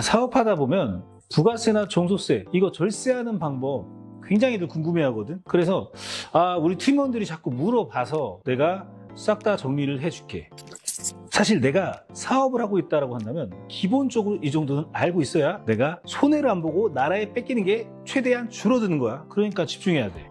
사업하다 보면 부가세나 종소세 이거 절세하는 방법 굉장히들 궁금해하거든. 그래서 우리 팀원들이 자꾸 물어봐서 내가 싹 다 정리를 해줄게. 사실 내가 사업을 하고 있다고 한다면 기본적으로 이 정도는 알고 있어야 내가 손해를 안 보고 나라에 뺏기는 게 최대한 줄어드는 거야. 그러니까 집중해야 돼.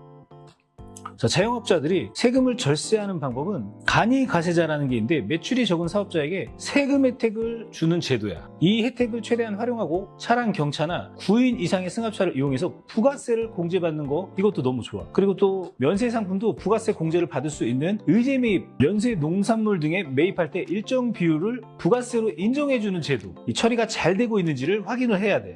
자, 자영업자들이 세금을 절세하는 방법은 간이가세자라는 게 있는데 매출이 적은 사업자에게 세금 혜택을 주는 제도야. 이 혜택을 최대한 활용하고 차량 경차나 9인 이상의 승합차를 이용해서 부가세를 공제받는 거 이것도 너무 좋아. 그리고 또 면세 상품도 부가세 공제를 받을 수 있는 의제 매입, 면세 농산물 등에 매입할 때 일정 비율을 부가세로 인정해주는 제도. 이 처리가 잘 되고 있는지를 확인을 해야 돼.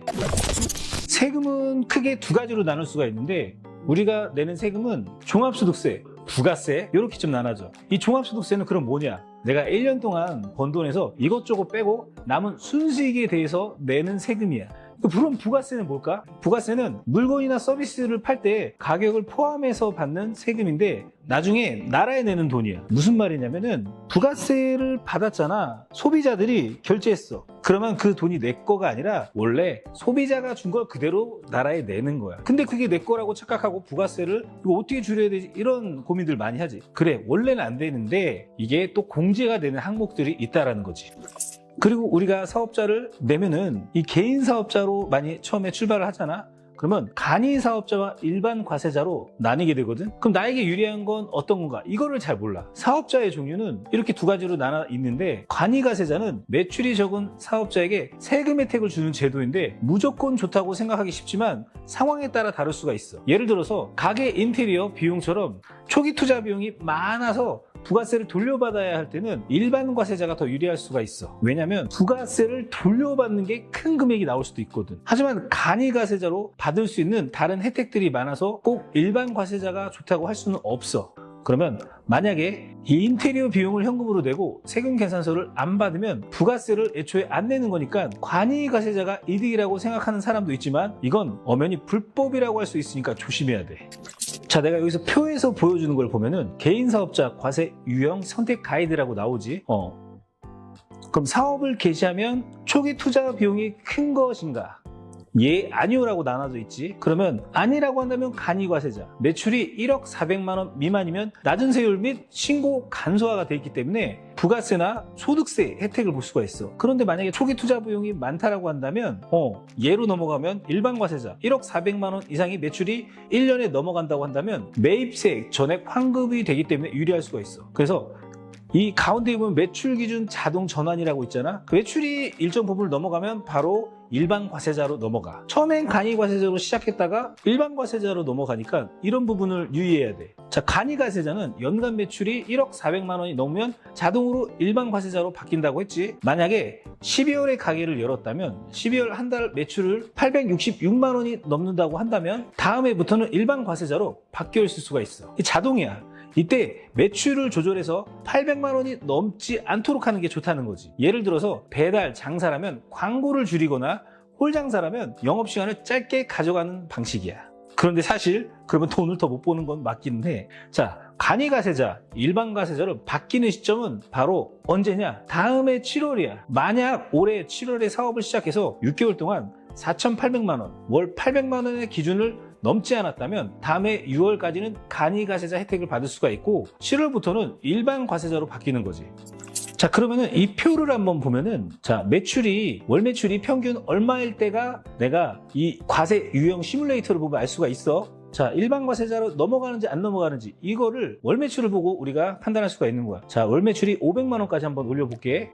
세금은 크게 두 가지로 나눌 수가 있는데 우리가 내는 세금은 종합소득세, 부가세 이렇게 좀 나눠져. 이 종합소득세는 그럼 뭐냐? 내가 1년 동안 번 돈에서 이것저것 빼고 남은 순수익에 대해서 내는 세금이야. 그럼 부가세는 뭘까? 부가세는 물건이나 서비스를 팔 때 가격을 포함해서 받는 세금인데 나중에 나라에 내는 돈이야. 무슨 말이냐면은 부가세를 받았잖아. 소비자들이 결제했어. 그러면 그 돈이 내 거가 아니라 원래 소비자가 준 걸 그대로 나라에 내는 거야. 근데 그게 내 거라고 착각하고 부가세를 이거 어떻게 줄여야 되지? 이런 고민들 많이 하지. 그래, 원래는 안 되는데 이게 또 공제가 되는 항목들이 있다라는 거지. 그리고 우리가 사업자를 내면은 이 개인 사업자로 많이 처음에 출발을 하잖아. 그러면 간이 사업자와 일반 과세자로 나뉘게 되거든. 그럼 나에게 유리한 건 어떤 건가? 이거를 잘 몰라. 사업자의 종류는 이렇게 두 가지로 나눠 있는데 간이 과세자는 매출이 적은 사업자에게 세금 혜택을 주는 제도인데 무조건 좋다고 생각하기 쉽지만 상황에 따라 다를 수가 있어. 예를 들어서 가게 인테리어 비용처럼 초기 투자 비용이 많아서 부가세를 돌려받아야 할 때는 일반 과세자가 더 유리할 수가 있어. 왜냐면 부가세를 돌려받는 게 큰 금액이 나올 수도 있거든. 하지만 간이 과세자로 받을 수 있는 다른 혜택들이 많아서 꼭 일반 과세자가 좋다고 할 수는 없어. 그러면 만약에 이 인테리어 비용을 현금으로 내고 세금 계산서를 안 받으면 부가세를 애초에 안 내는 거니까 관이가세자가 이득이라고 생각하는 사람도 있지만 이건 엄연히 불법이라고 할 수 있으니까 조심해야 돼. 자, 내가 여기서 표에서 보여주는 걸 보면은 개인 사업자 과세 유형 선택 가이드라고 나오지. 그럼 사업을 개시하면 초기 투자 비용이 큰 것인가? 예, 아니오라고 나눠져 있지. 그러면 아니라고 한다면 간이과세자. 매출이 1억 400만 원 미만이면 낮은 세율 및 신고 간소화가 돼 있기 때문에 부가세나 소득세 혜택을 볼 수가 있어. 그런데 만약에 초기 투자 비용이 많다라고 한다면 예로 넘어가면 일반 과세자 1억 400만 원 이상이 매출이 1년에 넘어간다고 한다면 매입세 전액 환급이 되기 때문에 유리할 수가 있어. 그래서 이 가운데에 보면 매출 기준 자동 전환이라고 있잖아. 그 매출이 일정 부분을 넘어가면 바로 일반 과세자로 넘어가. 처음엔 간이 과세자로 시작했다가 일반 과세자로 넘어가니까 이런 부분을 유의해야 돼. 자, 간이 과세자는 연간 매출이 1억 400만 원이 넘으면 자동으로 일반 과세자로 바뀐다고 했지. 만약에 12월에 가게를 열었다면 12월 한 달 매출을 866만 원이 넘는다고 한다면 다음 해부터는 일반 과세자로 바뀌어 있을 수가 있어. 이 자동이야. 이때 매출을 조절해서 800만 원이 넘지 않도록 하는 게 좋다는 거지. 예를 들어서 배달 장사라면 광고를 줄이거나 홀 장사라면 영업시간을 짧게 가져가는 방식이야. 그런데 사실 그러면 돈을 더 못 버는 건 맞긴 해. 자, 간이가세자, 일반 과세자로 바뀌는 시점은 바로 언제냐? 다음해 7월이야. 만약 올해 7월에 사업을 시작해서 6개월 동안 4,800만 원, 월 800만 원의 기준을 넘지 않았다면 다음해 6월까지는 간이가세자 혜택을 받을 수가 있고 7월부터는 일반 과세자로 바뀌는 거지. 자, 그러면은 이 표를 한번 보면은 자, 월 매출이 평균 얼마일 때가 내가 이 과세 유형 시뮬레이터를 보면 알 수가 있어. 자, 일반 과세자로 넘어가는지 안 넘어가는지 이거를 월 매출을 보고 우리가 판단할 수가 있는 거야. 자, 월 매출이 500만 원까지 한번 올려볼게.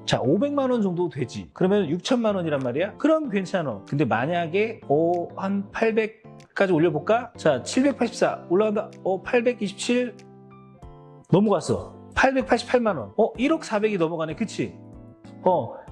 자, 500만 원 정도 되지. 그러면 6천만 원이란 말이야? 그럼 괜찮아. 근데 만약에 한 800까지 올려볼까? 자, 784 올라간다. 827 넘어갔어. 888만 원. 1억 400이 넘어가네. 그치?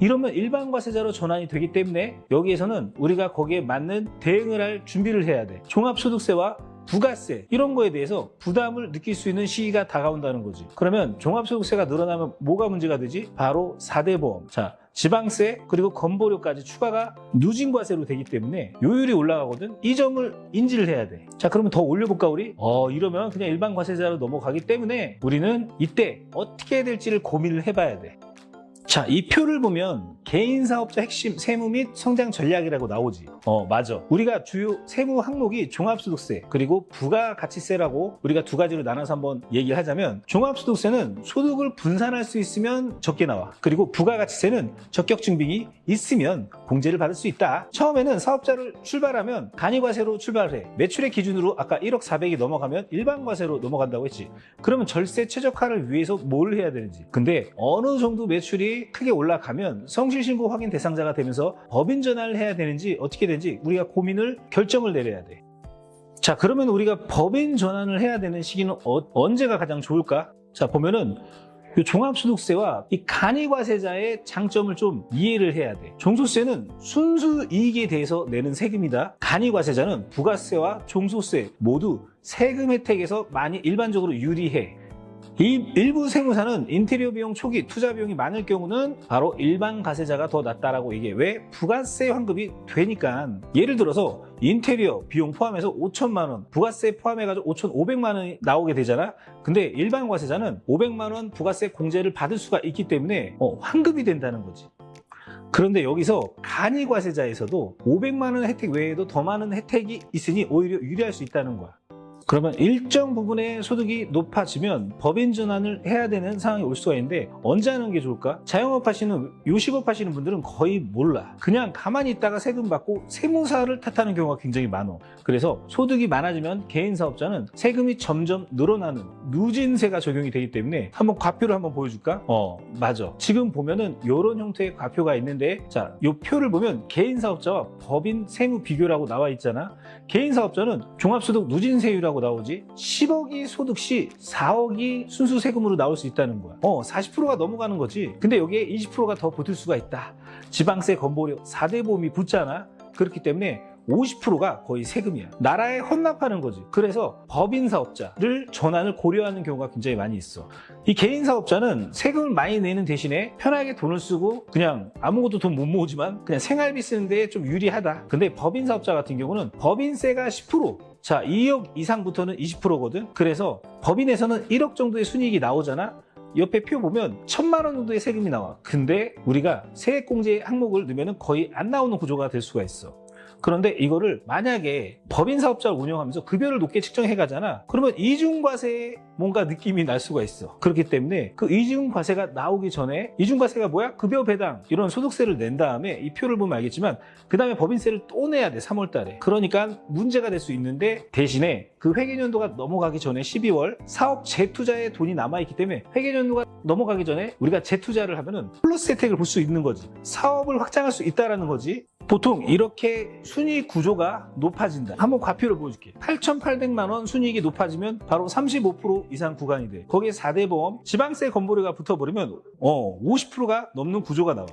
이러면 일반 과세자로 전환이 되기 때문에 여기에서는 우리가 거기에 맞는 대응을 할 준비를 해야 돼. 종합소득세와 부가세 이런 거에 대해서 부담을 느낄 수 있는 시기가 다가온다는 거지. 그러면 종합소득세가 늘어나면 뭐가 문제가 되지? 바로 4대 보험. 자, 지방세 그리고 건보료까지 추가가 누진과세로 되기 때문에 요율이 올라가거든. 이 점을 인지를 해야 돼. 자, 그러면 더 올려볼까 우리? 이러면 그냥 일반 과세자로 넘어가기 때문에 우리는 이때 어떻게 해야 될지를 고민을 해봐야 돼. 자, 이 표를 보면 개인사업자 핵심 세무 및 성장 전략이라고 나오지. 맞아. 우리가 주요 세무 항목이 종합소득세 그리고 부가가치세라고 우리가 두 가지로 나눠서 한번 얘기를 하자면, 종합소득세는 소득을 분산할 수 있으면 적게 나와. 그리고 부가가치세는 적격 증빙이 있으면 공제를 받을 수 있다. 처음에는 사업자를 출발하면 간이과세로 출발을 해. 매출의 기준으로 아까 1억 400이 넘어가면 일반과세로 넘어간다고 했지. 그러면 절세 최적화를 위해서 뭘 해야 되는지. 근데 어느 정도 매출이 크게 올라가면 성실신고 확인 대상자가 되면서 법인 전환을 해야 되는지 어떻게 되는지 우리가 고민을 결정을 내려야 돼. 자, 그러면 우리가 법인 전환을 해야 되는 시기는 언제가 가장 좋을까? 자, 보면은 이 종합소득세와 이 간이과세자의 장점을 좀 이해를 해야 돼. 종소세는 순수 이익에 대해서 내는 세금이다. 간이과세자는 부가세와 종소세 모두 세금 혜택에서 많이 일반적으로 유리해. 이 일부 세무사는 인테리어 비용 초기 투자 비용이 많을 경우는 바로 일반 과세자가 더 낫다라고 얘기해. 왜? 부가세 환급이 되니까. 예를 들어서 인테리어 비용 포함해서 5천만 원, 부가세 포함해가지고 5,500만 원이 나오게 되잖아. 근데 일반 과세자는 500만 원 부가세 공제를 받을 수가 있기 때문에 환급이 된다는 거지. 그런데 여기서 간이과세자에서도 500만 원 혜택 외에도 더 많은 혜택이 있으니 오히려 유리할 수 있다는 거야. 그러면 일정 부분의 소득이 높아지면 법인 전환을 해야 되는 상황이 올 수가 있는데 언제 하는 게 좋을까? 자영업 하시는, 요식업 하시는 분들은 거의 몰라. 그냥 가만히 있다가 세금 받고 세무사를 탓하는 경우가 굉장히 많아. 그래서 소득이 많아지면 개인사업자는 세금이 점점 늘어나는 누진세가 적용이 되기 때문에 한번 과표를 한번 보여줄까? 맞아. 지금 보면은 이런 형태의 과표가 있는데, 자, 이 표를 보면 개인사업자와 법인 세무 비교라고 나와 있잖아. 개인사업자는 종합소득 누진세율이라고 나오지. 10억이 소득 시 4억이 순수 세금으로 나올 수 있다는 거야. 40%가 넘어가는 거지. 근데 여기에 20%가 더 붙을 수가 있다. 지방세, 건보료, 4대 보험이 붙잖아. 그렇기 때문에 50%가 거의 세금이야. 나라에 헌납하는 거지. 그래서 법인 사업자를 전환을 고려하는 경우가 굉장히 많이 있어. 이 개인 사업자는 세금을 많이 내는 대신에 편하게 돈을 쓰고 그냥 아무것도 돈 못 모으지만 그냥 생활비 쓰는 데 좀 유리하다. 근데 법인 사업자 같은 경우는 법인세가 10%, 자, 2억 이상부터는 20%거든. 그래서 법인에서는 1억 정도의 순이익이 나오잖아. 옆에 표 보면 1,000만 원 정도의 세금이 나와. 근데 우리가 세액공제 항목을 넣으면 거의 안 나오는 구조가 될 수가 있어. 그런데 이거를 만약에 법인 사업자를 운영하면서 급여를 높게 측정해 가잖아. 그러면 이중과세 뭔가 느낌이 날 수가 있어. 그렇기 때문에 그 이중과세가 나오기 전에, 이중과세가 뭐야? 급여 배당 이런 소득세를 낸 다음에 이 표를 보면 알겠지만 그 다음에 법인세를 또 내야 돼. 3월 달에. 그러니까 문제가 될 수 있는데, 대신에 그 회계연도가 넘어가기 전에 12월 사업 재투자에 돈이 남아있기 때문에 회계연도가 넘어가기 전에 우리가 재투자를 하면은 플러스 혜택을 볼 수 있는 거지. 사업을 확장할 수 있다는 거지. 보통 이렇게 순이익 구조가 높아진다. 한번 과표를 보여줄게. 8,800만 원 순이익이 높아지면 바로 35% 이상 구간이 돼. 거기에 4대 보험, 지방세, 건보료가 붙어버리면 50%가 넘는 구조가 나와.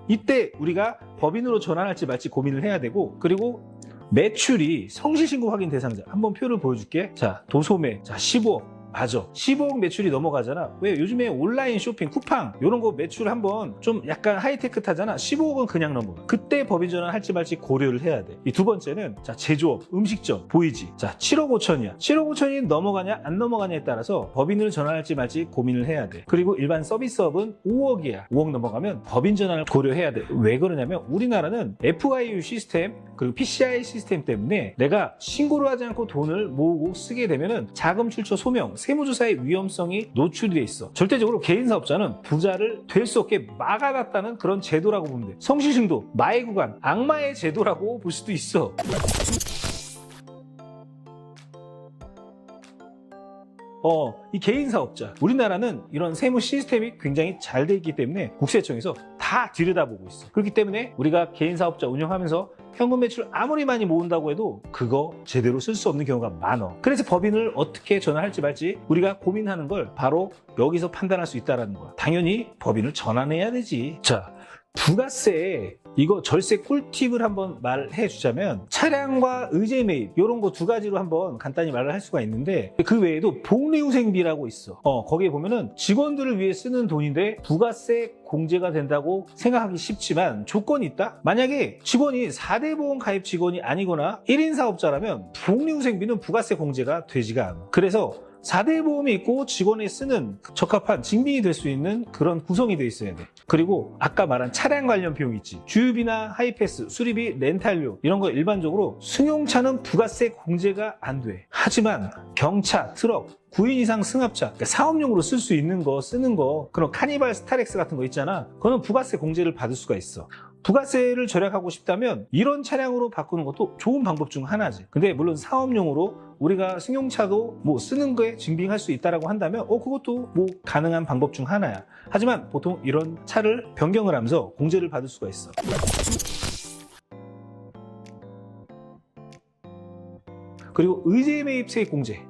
이때 우리가 법인으로 전환할지 말지 고민을 해야 되고, 그리고 매출이 성실신고 확인 대상자, 한번 표를 보여줄게. 자, 도소매, 자, 15억. 맞아. 15억 매출이 넘어가잖아. 왜? 요즘에 온라인 쇼핑, 쿠팡 이런 거 매출 한번 좀 약간 하이테크 타잖아. 15억은 그냥 넘어가. 그때 법인 전환 할지 말지 고려를 해야 돼. 이 두 번째는, 자, 제조업, 음식점 보이지? 자, 7억 5천이야. 7억 5천이 넘어가냐 안 넘어가냐에 따라서 법인을 전환할지 말지 고민을 해야 돼. 그리고 일반 서비스업은 5억이야. 5억 넘어가면 법인 전환을 고려해야 돼. 왜 그러냐면 우리나라는 FIU 시스템 그리고 PCI 시스템 때문에 내가 신고를 하지 않고 돈을 모으고 쓰게 되면은 자금 출처 소명, 세무조사의 위험성이 노출이 돼 있어. 절대적으로 개인 사업자는 부자를 될 수 없게 막아놨다는 그런 제도라고 보면 돼. 성실신도 마의 구간, 악마의 제도라고 볼 수도 있어. 이 개인 사업자, 우리나라는 이런 세무 시스템이 굉장히 잘 돼 있기 때문에 국세청에서 다 들여다보고 있어. 그렇기 때문에 우리가 개인 사업자 운영하면서 현금 매출 아무리 많이 모은다고 해도 그거 제대로 쓸 수 없는 경우가 많아. 그래서 법인을 어떻게 전환할지 말지 우리가 고민하는 걸 바로 여기서 판단할 수 있다는 거야. 당연히 법인을 전환해야 되지. 자, 부가세 이거 절세 꿀팁을 한번 말해 주자면 차량과 의제 매입 이런 거 두 가지로 한번 간단히 말을 할 수가 있는데 그 외에도 복리후생비라고 있어. 거기에 보면은 직원들을 위해 쓰는 돈인데 부가세 공제가 된다고 생각하기 쉽지만 조건이 있다. 만약에 직원이 4대 보험 가입 직원이 아니거나 1인 사업자라면 복리후생비는 부가세 공제가 되지가 않아. 그래서 4대 보험이 있고 직원이 쓰는 적합한 증빙이 될 수 있는 그런 구성이 되어 있어야 돼. 그리고 아까 말한 차량 관련 비용 있지. 주유비나 하이패스, 수리비, 렌탈료 이런 거 일반적으로 승용차는 부가세 공제가 안 돼. 하지만 경차, 트럭, 9인 이상 승합차, 그러니까 사업용으로 쓸 수 있는 거, 쓰는 거, 그런 카니발 스타렉스 같은 거 있잖아. 그거는 부가세 공제를 받을 수가 있어. 부가세를 절약하고 싶다면 이런 차량으로 바꾸는 것도 좋은 방법 중 하나지. 근데 물론 사업용으로 우리가 승용차도 뭐 쓰는 거에 증빙할 수 있다라고 한다면 그것도 뭐 가능한 방법 중 하나야. 하지만 보통 이런 차를 변경을 하면서 공제를 받을 수가 있어. 그리고 의제 매입 세액 공제.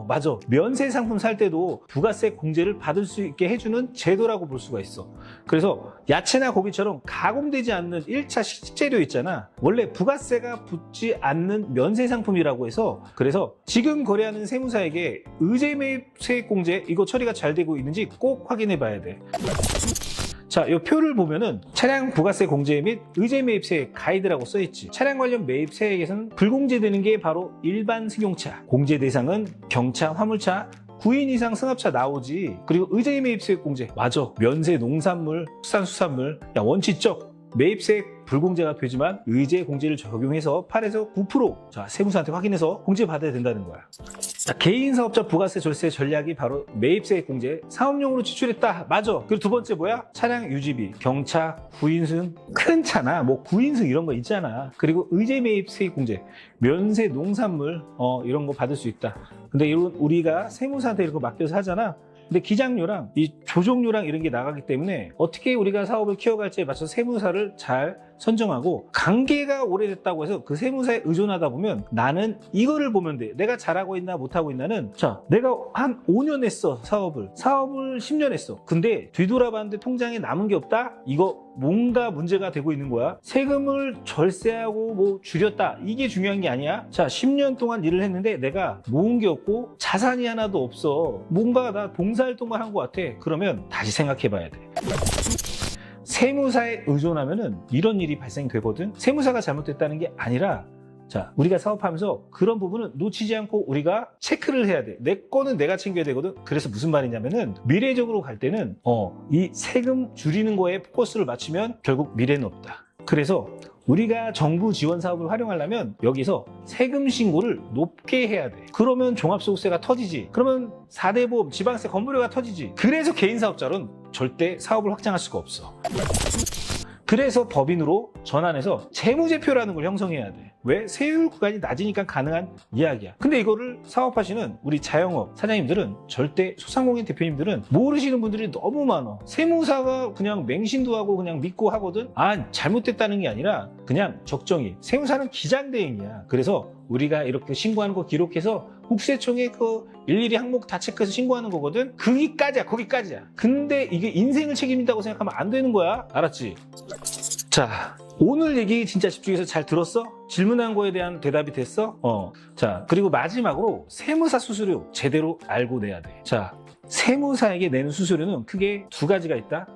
맞아. 면세 상품 살 때도 부가세 공제를 받을 수 있게 해주는 제도라고 볼 수가 있어. 그래서 야채나 고기처럼 가공되지 않는 1차 식재료 있잖아. 원래 부가세가 붙지 않는 면세 상품이라고 해서 그래서 지금 거래하는 세무사에게 의제 매입 세액 공제 이거 처리가 잘 되고 있는지 꼭 확인해 봐야 돼. 자, 이 표를 보면은 차량 부가세 공제 및 의제 매입 세액 가이드라고 써있지. 차량 관련 매입 세액에서는 불공제되는 게 바로 일반 승용차, 공제 대상은 경차, 화물차, 9인 이상 승합차 나오지. 그리고 의제 매입 세액 공제 맞아. 면세 농산물, 수산물 원칙적 매입세액 불공제가 되지만 의제 공제를 적용해서 8에서 9% 자, 세무사한테 확인해서 공제 받아야 된다는 거야. 자, 개인 사업자 부가세 절세 전략이 바로 매입세액 공제, 사업용으로 지출했다. 맞아. 그리고 두 번째 뭐야? 차량 유지비, 경차, 9인승, 큰 차나 뭐 9인승 이런 거 있잖아. 그리고 의제 매입세액 공제, 면세 농산물 이런 거 받을 수 있다. 근데 이런 우리가 세무사한테 이런 거 맡겨서 하잖아. 근데 기장료랑 이 조종료랑 이런 게 나가기 때문에 어떻게 우리가 사업을 키워갈지에 맞춰서 세무사를 잘 선정하고 관계가 오래됐다고 해서 그 세무사에 의존하다 보면 나는 이거를 보면 돼. 내가 잘하고 있나 못하고 있나는 자, 내가 한 5년 했어. 사업을 10년 했어. 근데 뒤돌아봤는데 통장에 남은 게 없다? 이거 뭔가 문제가 되고 있는 거야. 세금을 절세하고 뭐 줄였다. 이게 중요한 게 아니야. 자, 10년 동안 일을 했는데 내가 모은 게 없고 자산이 하나도 없어. 뭔가 나 봉사활동만 한 것 같아. 그러면 다시 생각해 봐야 돼. 세무사에 의존하면은 이런 일이 발생되거든. 세무사가 잘못됐다는 게 아니라 자, 우리가 사업하면서 그런 부분은 놓치지 않고 우리가 체크를 해야 돼. 내 거는 내가 챙겨야 되거든. 그래서 무슨 말이냐면은 미래적으로 갈 때는 이 세금 줄이는 거에 포커스를 맞추면 결국 미래는 없다. 그래서 우리가 정부 지원 사업을 활용하려면 여기서 세금 신고를 높게 해야 돼. 그러면 종합소득세가 터지지. 그러면 4대 보험, 지방세, 건보료가 터지지. 그래서 개인 사업자로는 절대 사업을 확장할 수가 없어. 그래서 법인으로 전환해서 재무제표라는 걸 형성해야 돼. 왜? 세율 구간이 낮으니까 가능한 이야기야. 근데 이거를 사업하시는 우리 자영업 사장님들은 절대 소상공인 대표님들은 모르시는 분들이 너무 많아. 세무사가 그냥 맹신도 하고 그냥 믿고 하거든. 잘못됐다는 게 아니라 그냥 적정히. 세무사는 기장대행이야. 그래서 우리가 이렇게 신고하는 거 기록해서 국세청에 그 일일이 항목 다 체크해서 신고하는 거거든. 거기까지야. 근데 이게 인생을 책임진다고 생각하면 안 되는 거야. 알았지? 자, 오늘 얘기 진짜 집중해서 잘 들었어? 질문한 거에 대한 대답이 됐어? 자, 그리고 마지막으로 세무사 수수료 제대로 알고 내야 돼. 자, 세무사에게 내는 수수료는 크게 두 가지가 있다.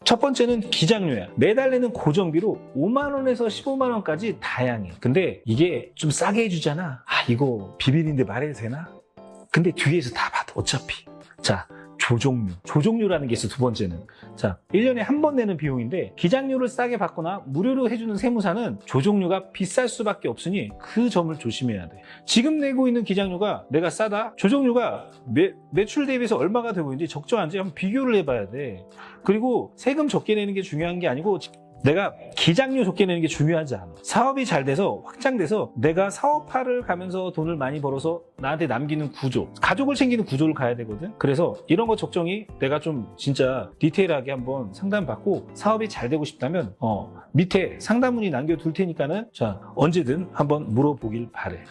첫 번째는 기장료야. 매달 내는 고정비로 5만 원에서 15만 원까지 다양해. 근데 이게 좀 싸게 해주잖아. 이거 비밀인데 말해도 되나? 근데 뒤에서 다 받아 어차피. 자, 조종료라는 게 있어. 두 번째는 자, 1년에 한 번 내는 비용인데 기장료를 싸게 받거나 무료로 해주는 세무사는 조종료가 비쌀 수밖에 없으니 그 점을 조심해야 돼. 지금 내고 있는 기장료가 내가 싸다? 조종료가 매출 대비해서 얼마가 되고 있는지 적정한지 한번 비교를 해봐야 돼. 그리고 세금 적게 내는 게 중요한 게 아니고 내가 기장료 적게 내는 게 중요하지 않아. 사업이 잘 돼서 확장돼서 내가 사업화를 가면서 돈을 많이 벌어서 나한테 남기는 구조, 가족을 챙기는 구조를 가야 되거든. 그래서 이런 거 적정히 내가 좀 진짜 디테일하게 한번 상담받고 사업이 잘 되고 싶다면 밑에 상담문의 남겨둘 테니까는 자, 언제든 한번 물어보길 바래.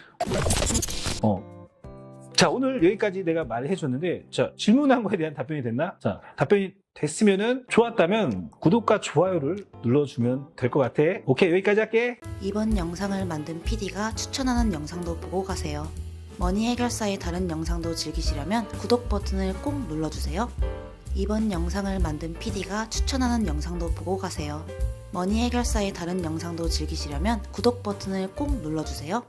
자, 오늘 여기까지 내가 말을 해줬는데 자, 질문한 거에 대한 답변이 됐나? 자, 답변이 됐으면은 좋았다면 구독과 좋아요를 눌러주면 될 것 같아. 오케이, 여기까지 할게. 이번 영상을 만든 PD가 추천하는 영상도 보고 가세요. 머니 해결사의 다른 영상도 즐기시려면 구독 버튼을 꼭 눌러주세요. 이번 영상을 만든 PD가 추천하는 영상도 보고 가세요. 머니 해결사의 다른 영상도 즐기시려면 구독 버튼을 꼭 눌러주세요.